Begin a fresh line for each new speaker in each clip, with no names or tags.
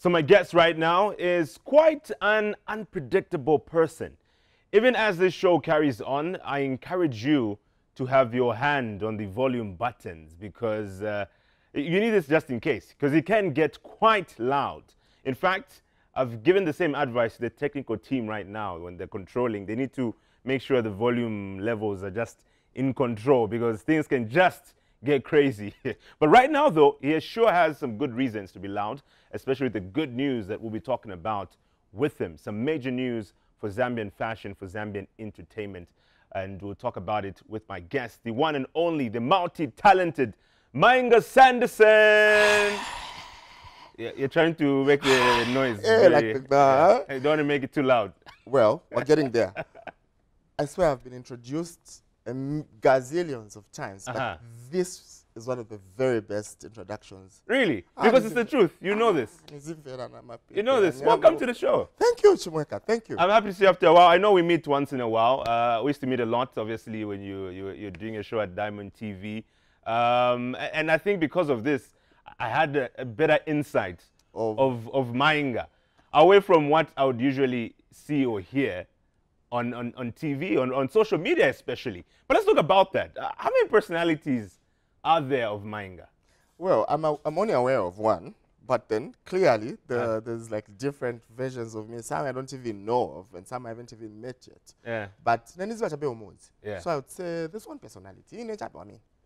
So my guest right now is quite an unpredictable person. Even as this show carries on, I encourage you to have your hand on the volume buttons because you need this just in case, because it can get quite loud. In fact, I've given the same advice to the technical team right now when they're controlling. They need to make sure the volume levels are just in control because things can just get crazy. But right now, though, he sure has some good reasons to be loud, especially with the good news that we'll be talking about with him. Some major news for Zambian fashion, for Zambian entertainment. And we'll talk about it with my guest, the one and only, the multi-talented Mainga Sanderson. Yeah, you're trying to make the noise.
Yeah, like
you don't want to make it too loud.
Well, we're getting there. I swear I've been introduced gazillions of times, but this is one of the very best introductions.
Really? Because it's the truth. You know this. You know this. Welcome to the show.
Thank you, Chimweka. Thank you.
I'm happy to see you after a while. I know we meet once in a while. We used to meet a lot, obviously, when you're doing a show at Diamond TV. And I think because of this, I had a better insight of Mainga, away from what I would usually see or hear on TV, on social media especially. But let's talk about that. How many personalities are there of Mainga?
Well, I'm only aware of one, but then clearly there's like different versions of me. Some I don't even know of, and some I haven't even met yet.
Yeah.
But then it's
yeah.
So I would say there's one personality.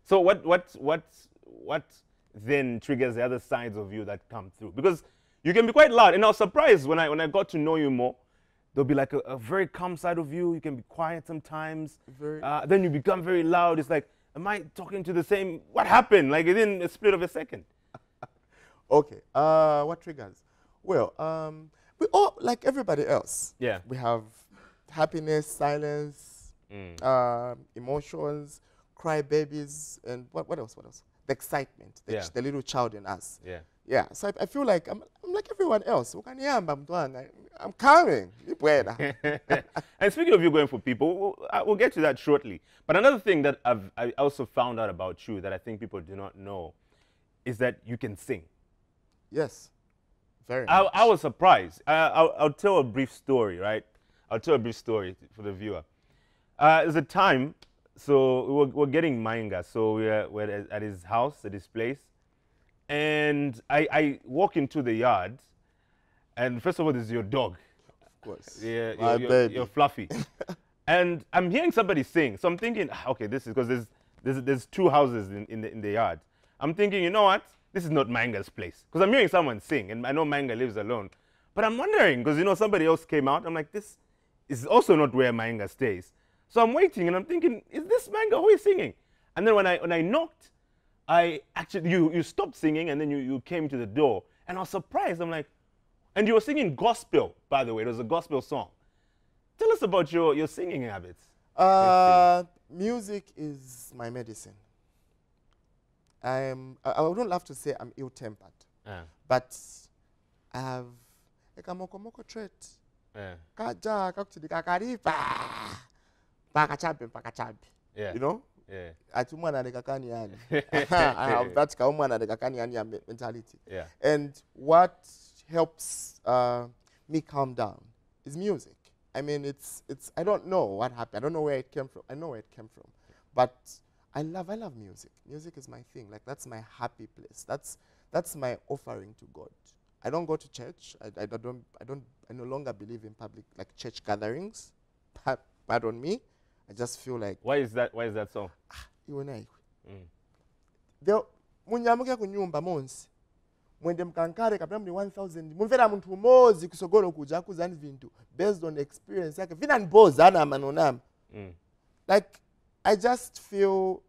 So what then triggers the other sides of you that come through? Because you can be quite loud, and I was surprised when I got to know you more. There'll be like a very calm side of you. You can be quiet sometimes. Then you become very loud. It's like, am I talking to the same? What happened? Like within a split of a second.
Okay. What triggers? Well, we all, like everybody else.
Yeah.
We have happiness, silence, emotions, cry babies, and what else? What else? The excitement, the little child in us.
Yeah.
Yeah. So I feel like I'm like everyone else. I'm coming.
And speaking of you going for people, we'll get to that shortly. But another thing that I also found out about you that I think people do not know is that you can sing.
Yes, very much.
I was surprised. I'll tell a brief story, right? I'll tell a brief story for the viewer. There's a time, so we're getting Mainga, so we're at his house, at his place, and I walk into the yard, and first of all, there's your dog.
Of course.
Yeah, you're Fluffy. And I'm hearing somebody sing. So I'm thinking, okay, this is because there's two houses in the yard. I'm thinking, you know what? This is not Mainga's place. Because I'm hearing someone sing, and I know Mainga lives alone. But I'm wondering, because, you know, somebody else came out. I'm like, this is also not where Mainga stays. So I'm waiting, and I'm thinking, is this Mainga who is singing? And then when I knocked, you stopped singing, and then you came to the door. And I was surprised. I'm like, and you were singing gospel, by the way. It was a gospel song. Tell us about your singing habits.
Music is my medicine. I wouldn't love to say I'm ill-tempered, but I have a kamoko trait.
Yeah.
You know?
Yeah.
I have that mentality.
Yeah.
And what helps me calm down is music. I mean, I don't know what happened. I don't know where it came from. I know where it came from. But I love music. Music is my thing. Like, that's my happy place. That's my offering to God. I don't go to church. I no longer believe in public, like, church gatherings. Pardon me. I just feel like...
Why is that so?
Munyamuka kunyumba monsi. Mwende mkankare kapena mni 1000 mumvera muntu umozi kusogolo kuja kuzani vintu based on experience yake vina niboza ana manonama. Like, I just feel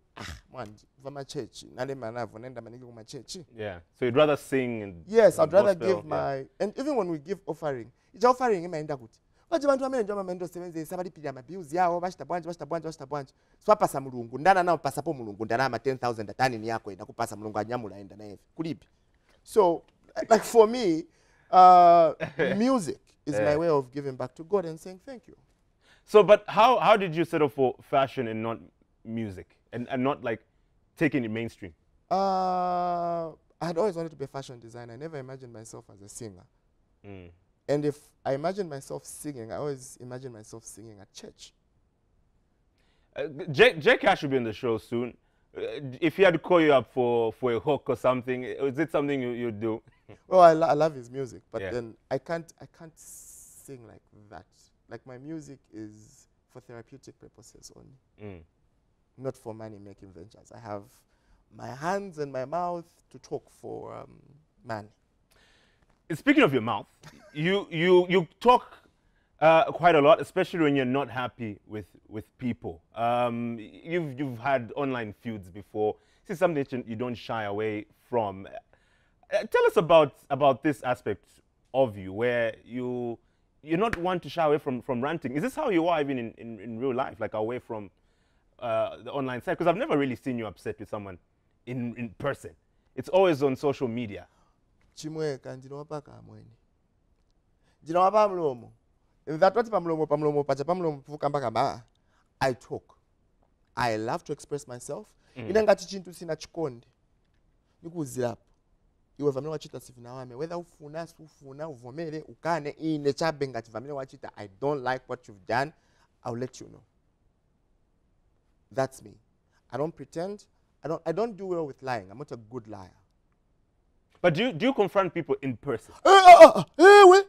from church nale manavo nenda maniki kuma church.
Yeah, so you'd rather sing and
yes, I'd rather give my and even when we give offering ija offering imaenda kuti vaje vantu vamene njoma mendo sevenze sabali pili ama bills yawo bashita bwanje swapasa mulungu ndana nawo pasapo mulungu ndana ama 10000 atani ni yako enda kupasa mulungu anyamula enda na hivi kulipi. So, like for me, music is my way of giving back to God and saying thank you.
So, but how did you settle for fashion and not music and not like taking it mainstream?
I I had always wanted to be a fashion designer. I never imagined myself as a singer.
Mm.
And if I imagined myself singing, I always imagined myself singing at church.
J Cash will be on the show soon. If he had to call you up for a hook or something, is it something you do?
Well, I love his music, but
Yeah.
then I can't sing like that. Like my music is for therapeutic purposes only, not for money-making ventures. I have my hands and my mouth to talk for money.
Speaking of your mouth, you talk quite a lot, especially when you're not happy with people. You've had online feuds before. This is something that you don't shy away from. Tell us about this aspect of you, where you're not one to shy away from ranting. Is this how you are even in real life, like away from the online side? Because I've never really seen you upset with someone in person. It's always on social media.
Chimweka ndinowapa kamweni. Ndinowapa mlomo. If that what pamlomo pacha pamlomo fukamba kama I talk. I love to express myself. Inangati chintu sina chikonde. Nikuzirapo. Iwe vamene wachita sivina wame. Whether ufuna sufuna uvomere ukane ine chabe ngati vamene wachita I don't like what you've done, I'll let you know. That's me. I don't pretend. I don't do well with lying. I'm not a good liar.
But do you confront people in person?
We.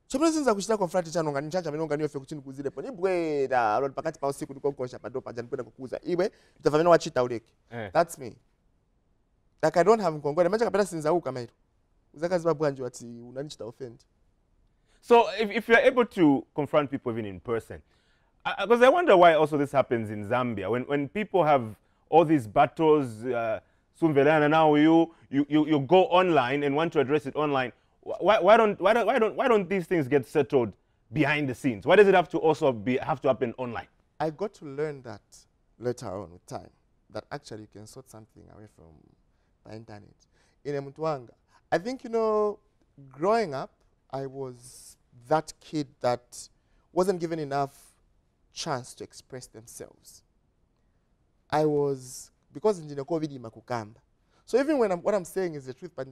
Chomwe sinza kuchita confront chano ngani chacha amene unganiwe fe kuchini kuzilepo. Ni bwera alot pakati pa usiku ndikogosha padopa jani kwenda kukuza. Iwe utavamene wachita uleke. That's me. Like I don't have ngongole. Manje kapeta sinza uka maito. Uzakazi babwanji wati unanichita offend.
So if you're able to confront people even in person, because I wonder why also this happens in Zambia when people have all these battles. And now you go online and want to address it online. Why don't these things get settled behind the scenes? Why does it have to also have to happen online?
I got to learn that later on with time, that actually you can sort something away from the internet. In Mutwanga, I think, growing up, I was that kid that wasn't given enough chance to express themselves. I was, because in COVID makukamba. So even when what I'm saying is the truth, but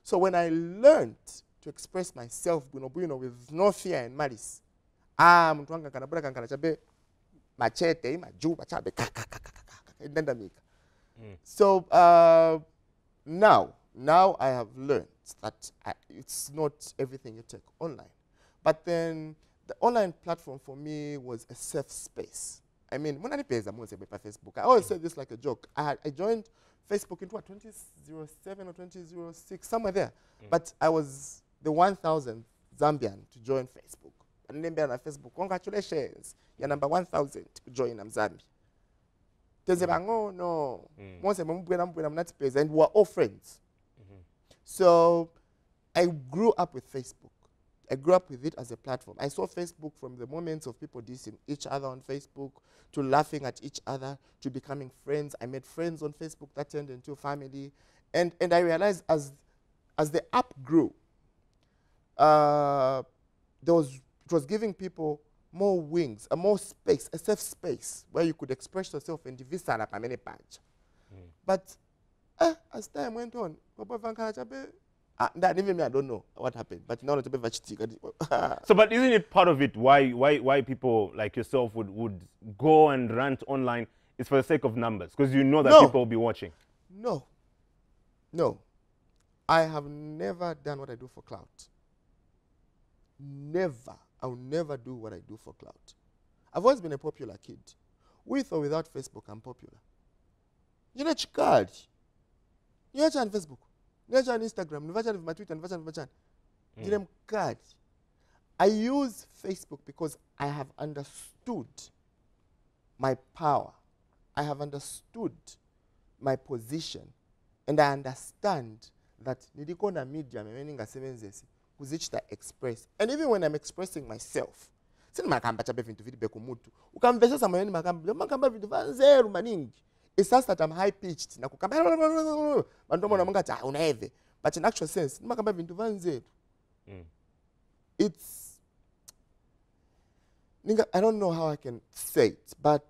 so when I learned to express myself, with no fear and malice, so now I have learned that it's not everything you take online. But then the online platform for me was a safe space. I mean, when I pay Facebook, I always say this like a joke. I joined Facebook in 2007 or 2006, somewhere there. But I was the 1,000th Zambian to join Facebook. And then on Facebook, congratulations, you're number 1,000 to join Zambia. Oh no, and we're all friends. So I grew up with Facebook. I grew up with it as a platform. I saw Facebook from the moments of people dissing each other on Facebook, to laughing at each other, to becoming friends. I made friends on Facebook that turned into a family. And I realized as the app grew, it was giving people more wings, more space, a safe space where you could express yourself in the visala pamene page. But as time went on, that even me, I don't know what happened. But now
so, but isn't it part of it why people like yourself would go and rant online? It's for the sake of numbers, because you know that people will be watching.
No. I have never done what I do for clout. Never. I will never do what I do for clout. I've always been a popular kid. With or without Facebook, I'm popular. You know, card. You know, on Facebook. You know, on Instagram. You know, on my Twitter. You know, card. I use Facebook because I have understood my power. I have understood my position. And I understand that nidikona media meaning kuzichita express. And even when I'm expressing myself, it starts that I'm high pitched. But in actual sense, it's, I don't know how I can say it, but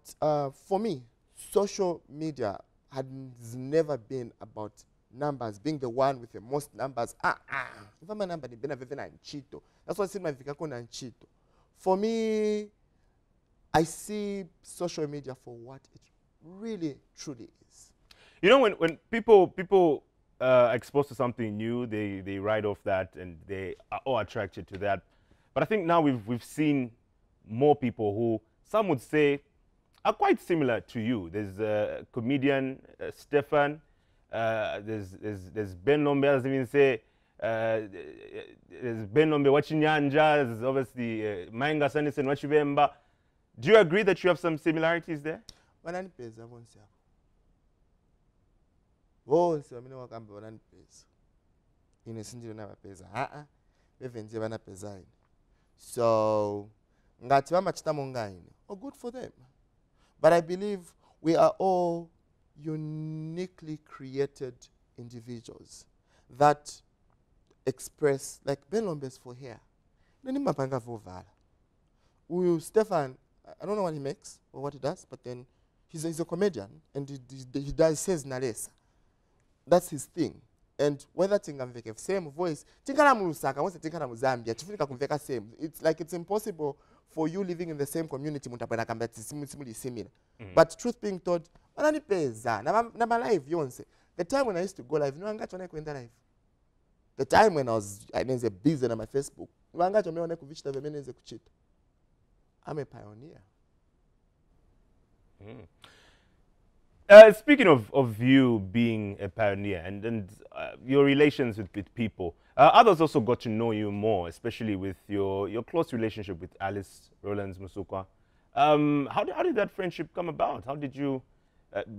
for me, social media has never been about numbers, being the one with the most numbers. If I'm a number, that's what I see my Vikako and Chito. For me, I see social media for what it really, truly is.
You know, when people exposed to something new, they write off that and they are all attracted to that. But I think now we've seen more people who some would say are quite similar to you. There's a comedian, Stefan. There's Ben Lombe, as even say. There's Ben Lombe Wachinyanja. There's obviously Mainga Sanderson Wachibemba. Do you agree that you have some similarities there?
So, good for them. But I believe we are all uniquely created individuals that express, like Ben Lombe's for hair. Stefan, I don't know what he makes or what he does, but then he's a comedian and he says Nalesa. That's his thing. And whether tingamveke same voice, tinkala Lusaka, once tinkala Zambia, tifika kumveka same. It's like it's impossible for you living in the same community similar. But truth being told, the time when I used to go live, live. The time when I was busy on my Facebook, I'm a pioneer.
Speaking of you being a pioneer and your relations with people, others also got to know you more, especially with your close relationship with Alice Rollins Musukwa. How did that friendship come about? How did you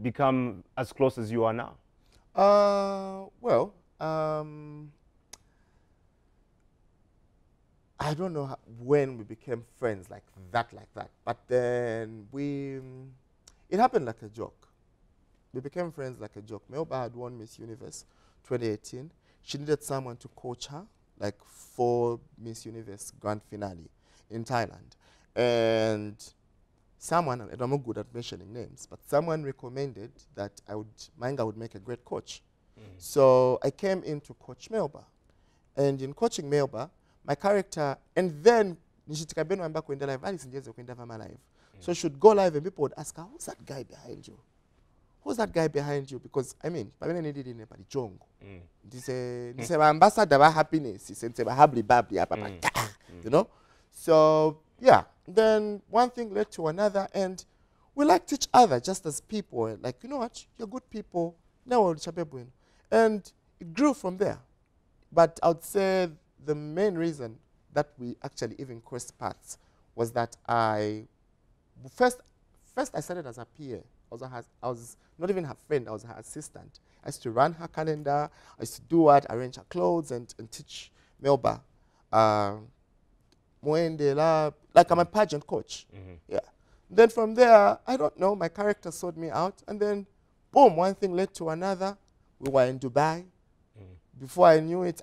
become as close as you are now?
Well, I don't know when we became friends like that. But then it happened like a joke. We became friends like a joke. Melba had won Miss Universe 2018. She needed someone to coach her, like for Miss Universe Grand Finale in Thailand. And someone, and I'm not good at mentioning names, but someone recommended that Manga would make a great coach. So I came in to coach Melba. And in coaching Melba, my character, and then Nishitika Beno and back when live, Alice and Jesse live. So she'd go live and people would ask her, who's that guy behind you? Who's that guy behind you? Because I mean, I needed in a jongo. This is ambassador of happiness. He said, you know. So yeah, then one thing led to another, and we liked each other just as people. Like, you know what, you're good people. Now and it grew from there. But I would say the main reason that we actually even crossed paths was that first I started as a PA. I was not even her friend, I was her assistant. I used to run her calendar, I used to do what, arrange her clothes and teach Melba. Like I'm a pageant coach. Yeah. Then from there, I don't know, my character sought me out, and then boom, one thing led to another. We were in Dubai. Before I knew it,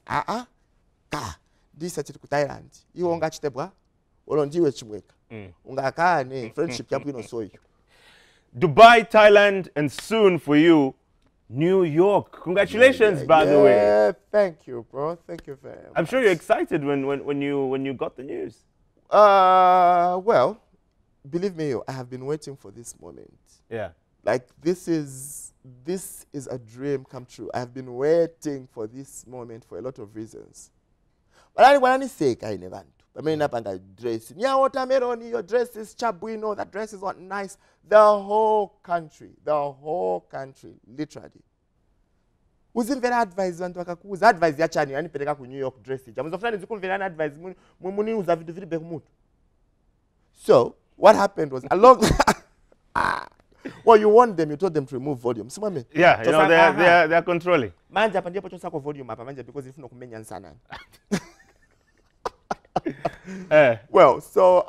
this is Thailand. You won't catch the bra, or on the friendship,
Dubai, Thailand, and soon for you, New York. Congratulations, by the way.
Thank you, bro. Thank you very much.
I'm sure you're excited when you got the news.
Well, believe me, I have been waiting for this moment.
Yeah.
Like this is a dream come true. I have been waiting for this moment for a lot of reasons. But I want to say, I never. I mean, up and dress. Yeah, watermelon, your dress is chabuino, that dress is not nice. The whole country, literally. Who's very advised and who's advised yachani and peleka ku New York dress. I'm afraid to very advised muni who's have to be mood. So what happened was along. Well, you warned them, you told them to remove volume.
Yeah, you know, they're controlling.
Manja pandia pocho volume up, manja because if no kumenya sana. Well, so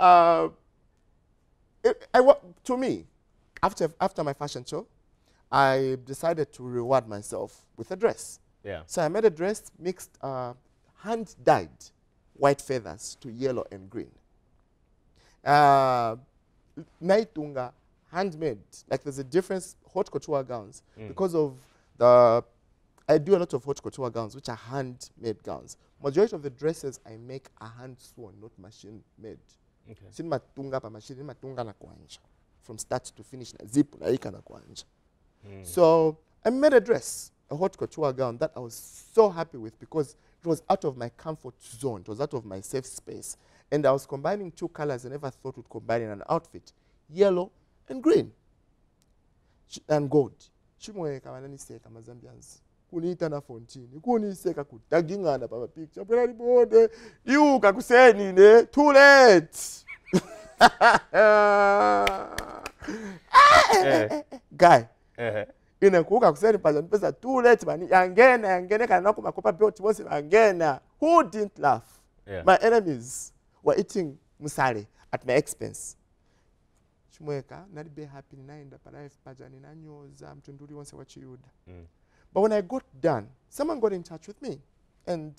to me, after my fashion show, I decided to reward myself with a dress.
Yeah.
So I made a dress mixed hand-dyed white feathers to yellow and green. Naitunga handmade. Like there's a difference, haute couture gowns, because of the, I do a lot of haute couture gowns, which are handmade gowns. Majority of the dresses I make are hand sewn, not machine made.
Okay.
Sin matunga pa machine, matunga na kuanja. From start to finish, na zip na ika na kuanja. So I made a dress, a haute couture gown that I was so happy with because it was out of my comfort zone. It was out of my safe space. And I was combining two colors I never thought would combine in an outfit. Yellow and green. And gold. Chimwe kamanani se kama Zambians. Kunita na fontini. Kuniseka kutagingana pa picture. Pela libode. Yu kakuseni ne. Too late. Guy. Inakuka kuseni pesa too late man. Yangena kana kumakopa belt wose yangena. Who didn't laugh? Yeah. My enemies were eating musare at my expense. Chimweka nali be happy naenda pa life pajani na nyoza mtunduli wonse wachiyuda. But when I got done, someone got in touch with me and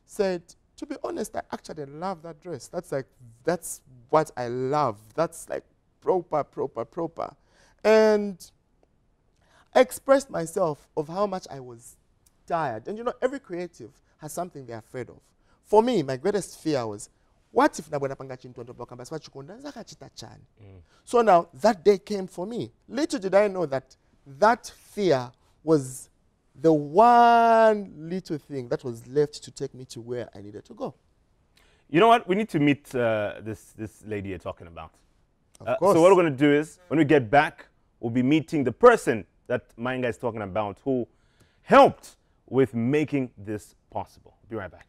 said, to be honest, I actually love that dress. That's what I love. That's like proper. And I expressed myself of how much I was tired. And you know, every creative has something they're afraid of. For me, my greatest fear was, what if nabwana panga chintondo blokamba swachukunda zakachita chani? So now, that day came for me. Little did I know that fear was the one little thing that was left to take me to where I needed to go.
You know what? We need to meet this lady you're talking about.
Of course.
So what we're going to do is, when we get back, we'll be meeting the person that Mainga is talking about who helped with making this possible. Be right back.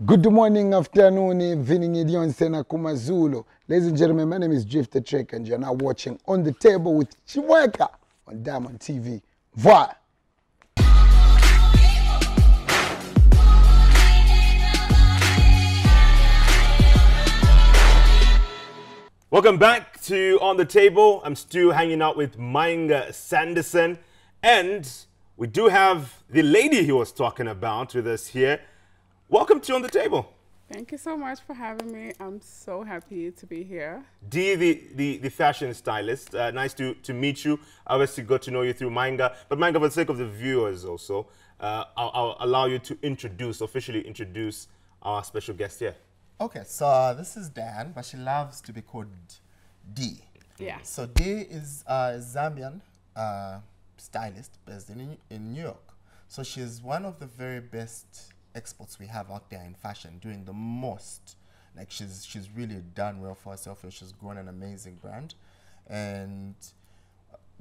Good morning, afternoon, evening, Idionsena Kumazulu. Ladies and gentlemen, my name is Drifter Trek and you're now watching On the Table with Chimweka on Diamond TV. Voilà.
Welcome back to On the Table. I'm still hanging out with Mainga Sanderson. And we do have the lady he was talking about with us here. Welcome to On the Table.
Thank you so much for having me. I'm so happy to be here.
Dee, the fashion stylist. Nice to meet you. I obviously got to know you through Manga. But Manga, for the sake of the viewers also, I'll allow you to officially introduce our special guest here.
Okay, so this is Dan, but she loves to be called Dee.
Yeah.
So Dee is a Zambian stylist based in New York. So she's one of the very best experts we have out there in fashion, doing the most. Like she's really done well for herself and she's grown an amazing brand. And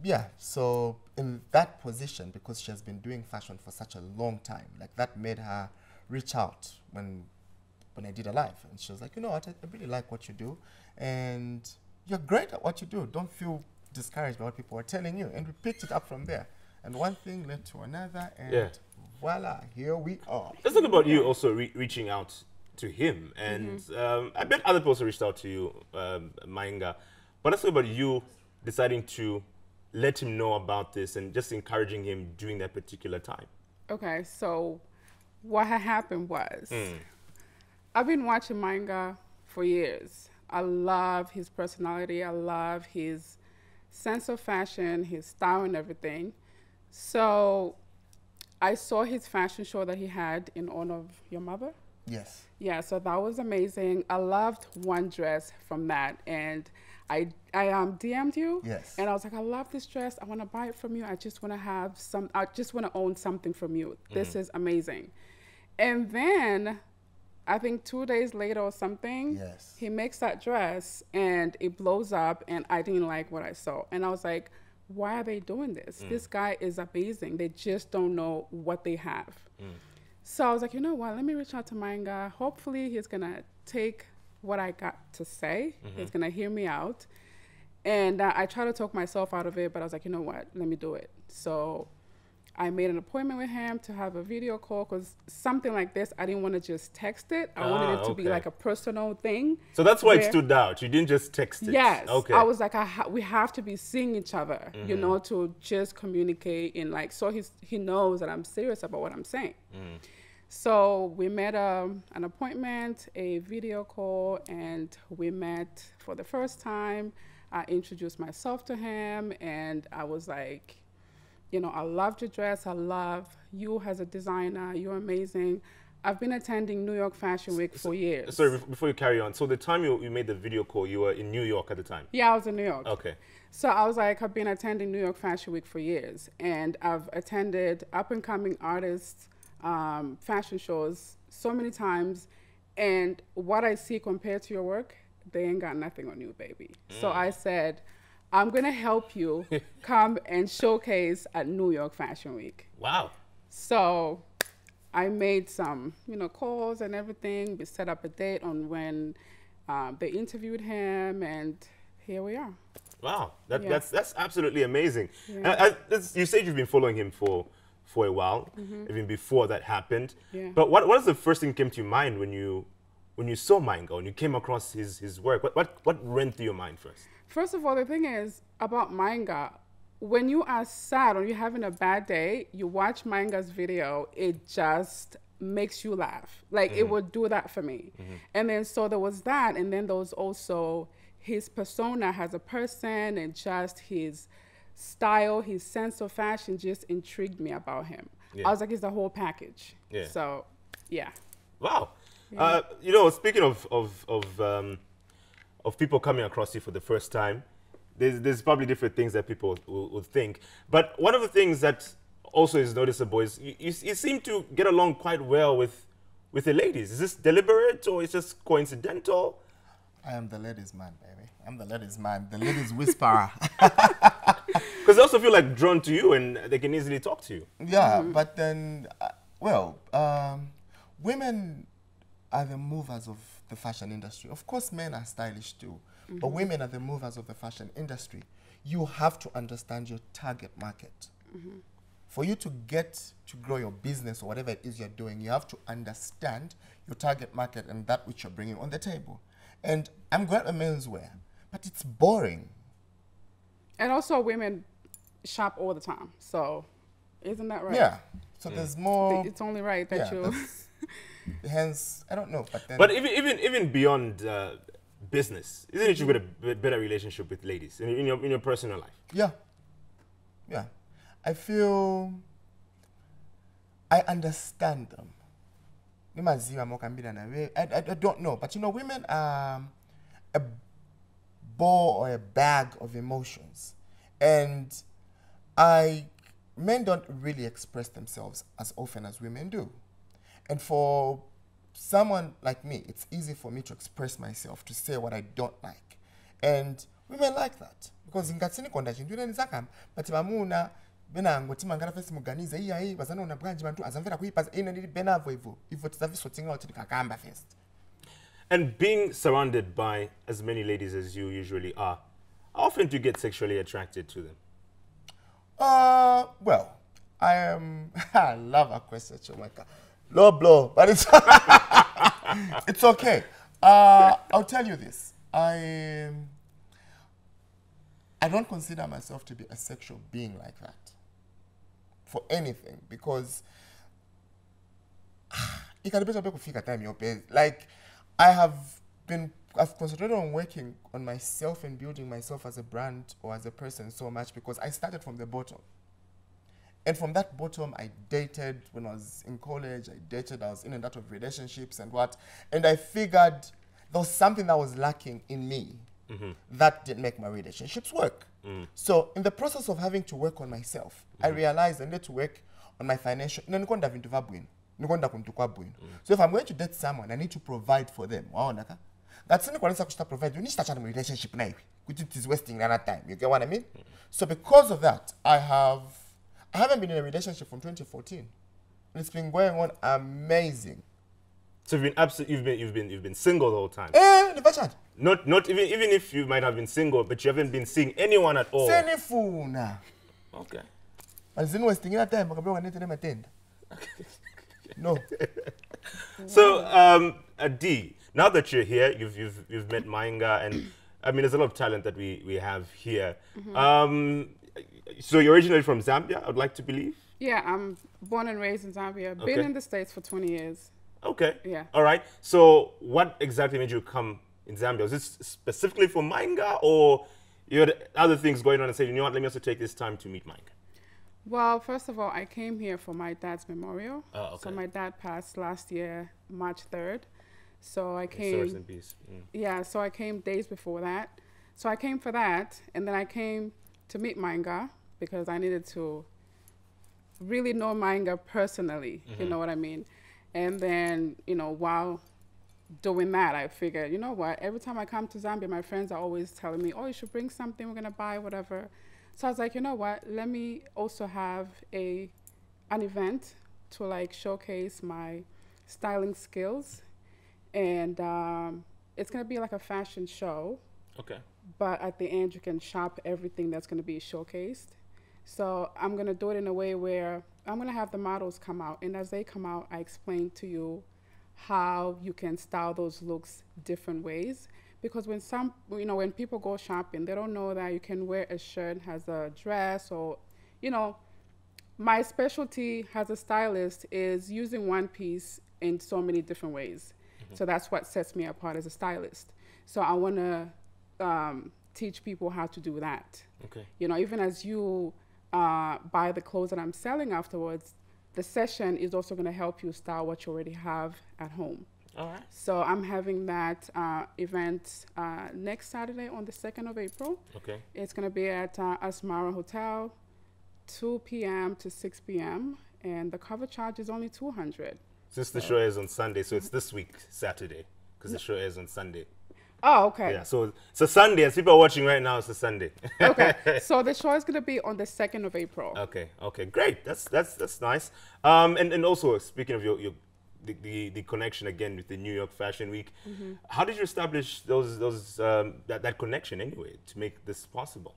yeah, so in that position, because she has been doing fashion for such a long time, like that made her reach out when I did a live. And she was like, you know what, I really like what you do. And you're great at what you do. Don't feel discouraged by what people are telling you. And we picked it up from there. And one thing led to another, and voila, here we are.
Let's talk about you also reaching out to him. And I bet other people also reached out to you, Mainga. But let's talk about you deciding to let him know about this and just encouraging him during that particular time.
Okay, so what had happened was, I've been watching Manga for years. I love his personality. I love his sense of fashion, his style and everything. So I saw his fashion show that he had in honor of your mother.
Yes.
Yeah, so that was amazing. I loved one dress from that, and I DM'd you.
Yes.
And I was like, I love this dress. I want to buy it from you. I just want to have some. I just want to own something from you. This is amazing. And then, I think 2 days later or something, he makes that dress and it blows up, and I didn't like what I saw. And I was like, why are they doing this? This guy is amazing. They just don't know what they have. So I was like, you know what? Let me reach out to Mainga. Hopefully he's going to take what I got to say. He's going to hear me out. And I tried to talk myself out of it, but I was like, you know what? Let me do it. So I made an appointment with him to have a video call, because something like this, I didn't want to just text it. I wanted it to be like a personal thing.
So that's why it stood out. You didn't just text it.
Yes.
Okay.
I was like, we have to be seeing each other, you know, to just communicate, and like, so he knows that I'm serious about what I'm saying. So we made an appointment, a video call, and we met for the first time. I introduced myself to him, and I was like, you know, I loved your dress. I love you as a designer. You're amazing. I've been attending New York Fashion Week for years.
Sorry, before you carry on. So the time you made the video call, you were in New York at the time?
Yeah, I was in New York.
Okay.
So I was like, I've been attending New York Fashion Week for years, and I've attended up-and-coming artists' fashion shows so many times, and what I see compared to your work, they ain't got nothing on you, baby. So I said, I'm gonna help you come and showcase at New York Fashion Week.
Wow.
So I made some, you know, calls and everything. We set up a date on when they interviewed him, and here we are.
Wow, that's absolutely amazing.
Yeah.
You said you've been following him for a while, even before that happened.
Yeah.
But what was the first thing that came to your mind when you saw Mainga, when you came across his work? What ran through your mind first?
First of all, the thing is about Mainga, when you are sad or you're having a bad day, you watch Mainga's video, it just makes you laugh. Like it would do that for me. And then so there was that, and then there was also his persona as a person, and just his style, his sense of fashion just intrigued me about him.
Yeah.
I was like, it's the whole package.
Yeah.
So, yeah.
Wow. Yeah. You know, speaking of people coming across you for the first time, there's probably different things that people would think. But one of the things that also is noticeable is you seem to get along quite well with the ladies. Is this deliberate or is this coincidental?
I am the ladies' man, baby. I'm the ladies' man, the ladies' whisperer.
Because they also feel like drawn to you and they can easily talk to you.
Yeah, but then, women are the movers of the fashion industry. Of course, men are stylish too, but women are the movers of the fashion industry. You have to understand your target market. For you to grow your business or whatever it is you're doing, you have to understand your target market and that which you're bringing on the table. And I'm great at menswear, but it's boring.
And also women shop all the time. So isn't that right?
Yeah. So there's more.
It's only right that you...
Hence, I don't know.
But even beyond business, isn't it you got a better relationship with ladies in your personal life?
Yeah. Yeah. I feel I understand them. I don't know, but you know, women are a ball or a bag of emotions, and men don't really express themselves as often as women do. And for someone like me, it's easy for me to express myself, to say what I don't like, and women like that because in katsini condition you know but mamuna bena ngoti mangara fesi muganiza iya bazana una branch bantu azamvera kuipa ina ndili benavo hivyo tsaviso tinga uti kakamba first.
And being surrounded by as many ladies as you usually are, how often do you get sexually attracted to them?
Well, I love a question, Chomaka. Low blow, but it's it's okay. I'll tell you this. I don't consider myself to be a sexual being like that for anything, because like I've concentrated on working on myself and building myself as a brand or as a person so much because I started from the bottom. And from that bottom, I dated when I was in college, I was in and out of relationships and what. And I figured there was something that was lacking in me that didn't make my relationships work. So in the process of having to work on myself, I realized I need to work on my financial. So if I'm going to date someone, I need to provide for them. That's not what I provide. You need to start a relationship now. It is wasting another time. You get what I mean? So because of that, I haven't been in a relationship from 2014. And it's been going on amazing.
So you've been single the whole time.
Never chat.
Not even if you might have been single, but you haven't been seeing anyone at all. Okay.
No.
So D, now that you're here, you've met Mainga, and I mean there's a lot of talent that we have here. So you're originally from Zambia, I would like to believe.
Yeah, I'm born and raised in Zambia.
Okay.
Been in the States for 20 years.
Okay.
Yeah.
All right. So what exactly made you come in Zambia? Was this specifically for Mainga, or you had other things going on and said, you know what, let me also take this time to meet Mainga?
Well, first of all, I came here for my dad's memorial.
Oh, okay.
So my dad passed last year, March 3rd. So I
So rest in
came,
peace.
yeah, so I came days before that. So I came for that, and then I came to meet Mainga because I needed to really know Mainga personally, you know what I mean? And then, you know, while doing that, I figured, you know what, every time I come to Zambia, my friends are always telling me, oh, you should bring something, we're gonna buy, whatever. So I was like, you know what, let me also have an event to like showcase my styling skills. And it's gonna be like a fashion show.
Okay.
But at the end, you can shop everything that's gonna be showcased. So I'm gonna do it in a way where I'm gonna have the models come out, and as they come out, I explain to you how you can style those looks different ways. Because when when people go shopping, they don't know that you can wear a shirt as a dress, or, you know, my specialty as a stylist is using one piece in so many different ways. So that's what sets me apart as a stylist. So I wanna teach people how to do that.
Okay.
You know, even as you buy the clothes that I'm selling afterwards, the session is also going to help you style what you already have at home.
All right.
So I'm having that event next Saturday on the 2nd of April.
Okay.
It's going to be at Asmara Hotel, 2 p.m. to 6 p.m. And the cover charge is only $200.
Since the show airs on Sunday, so it's this week, Saturday, because the show airs on Sunday.
Oh, okay.
Yeah, so it's a Sunday. As people are watching right now, it's a Sunday.
Okay. So the show is going to be on the 2nd of April.
Okay. Okay. Great. That's nice. And also speaking of the connection again with the New York Fashion Week, how did you establish that connection anyway to make this possible?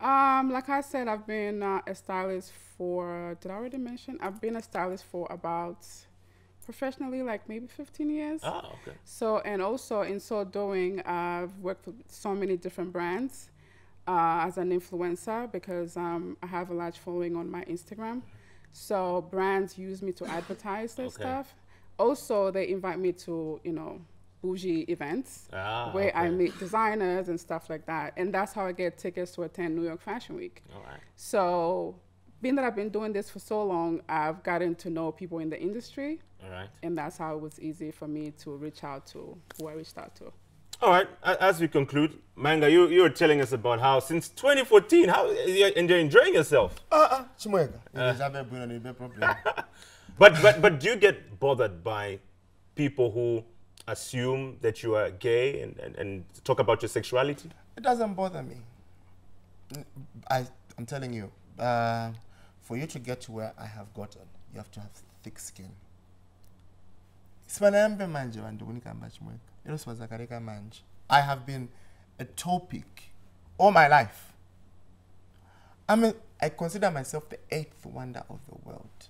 Like I said, I've been a stylist for. Did I already mention? I've been a stylist for about, professionally, like maybe 15 years.
Oh, okay.
So, and also in so doing, I've worked with so many different brands as an influencer, because I have a large following on my Instagram. So brands use me to advertise their stuff. Also, they invite me to, you know, bougie events where I meet designers and stuff like that. And that's how I get tickets to attend New York Fashion Week.
All right.
So being that I've been doing this for so long, I've gotten to know people in the industry.
All right.
And that's how it was easy for me to reach out to who I reached out to.
All right. As we conclude, Mainga, you were telling us about how since 2014, how you're enjoying yourself. But do you get bothered by people who assume that you are gay and talk about your sexuality?
It doesn't bother me. I'm telling you, for you to get to where I have gotten, you have to have thick skin. I have been a topic all my life. I consider myself the 8th wonder of the world.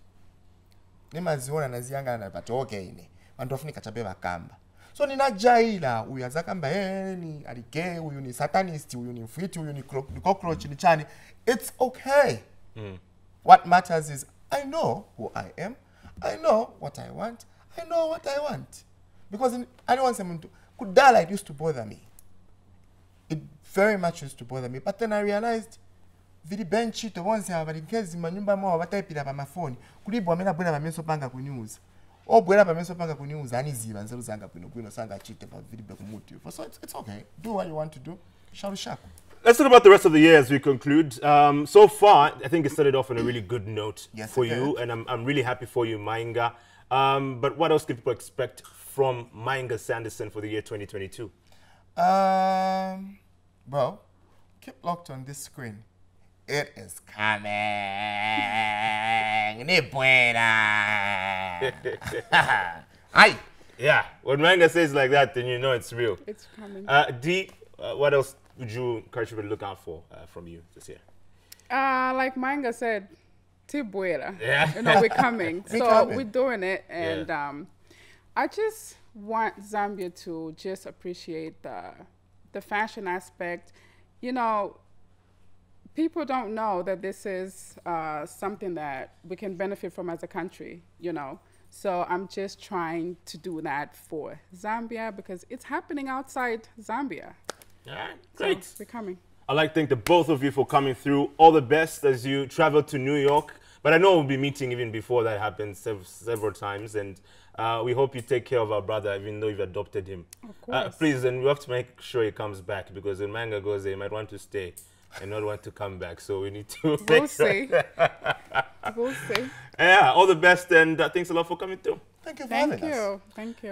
So nina jaila uyu azakamba ni aligay uyu ni satanist uyu ni mfiti uyu ni cockroach ni chani. It's okay. What matters is I know who I am. I know what I want. I know what I want. Because I don't want someone to could die like used to bother me. It very much used to bother me. But then I realized vili benchi to once abali kezi manyumba mwa wataipira pa mafoni kulibo amena bwena bamenso panga ku news. Oh, bwena bamenso panga ku news ani ziba nzelu zanga kwino sanga chite pa vili be kumuti. So it's okay. Do what you want to do. Shall we shaku?
Let's talk about the rest of the year as we conclude. So far, I think it started off on a really good note for you, and I'm really happy for you, Mainga. But what else can people expect from Mainga Sanderson for the year 2022?
Well, keep locked on this screen. It is coming. Aye.
Yeah, when Mainga says like that, then you know it's real.
It's coming.
D, what else would you encourage people to look out for from you this year?
Like Mainga said, Tibuera.
Yeah.
You know, we're coming. We're doing it. And I just want Zambia to just appreciate the fashion aspect. You know, people don't know that this is something that we can benefit from as a country, you know. So I'm just trying to do that for Zambia because it's happening outside Zambia.
All right, great.
So we're coming.
I'd like to thank the both of you for coming through. All the best as you travel to New York. But I know we'll be meeting even before that happens several times. And we hope you take care of our brother, even though you've adopted him.
Of course.
Please, and we have to make sure he comes back because when Manga goes there, he might want to stay and not want to come back. So we need to
We'll see. We'll see.
Yeah, all the best, and thanks a lot for coming through.
Thank you for having us.
Thank you.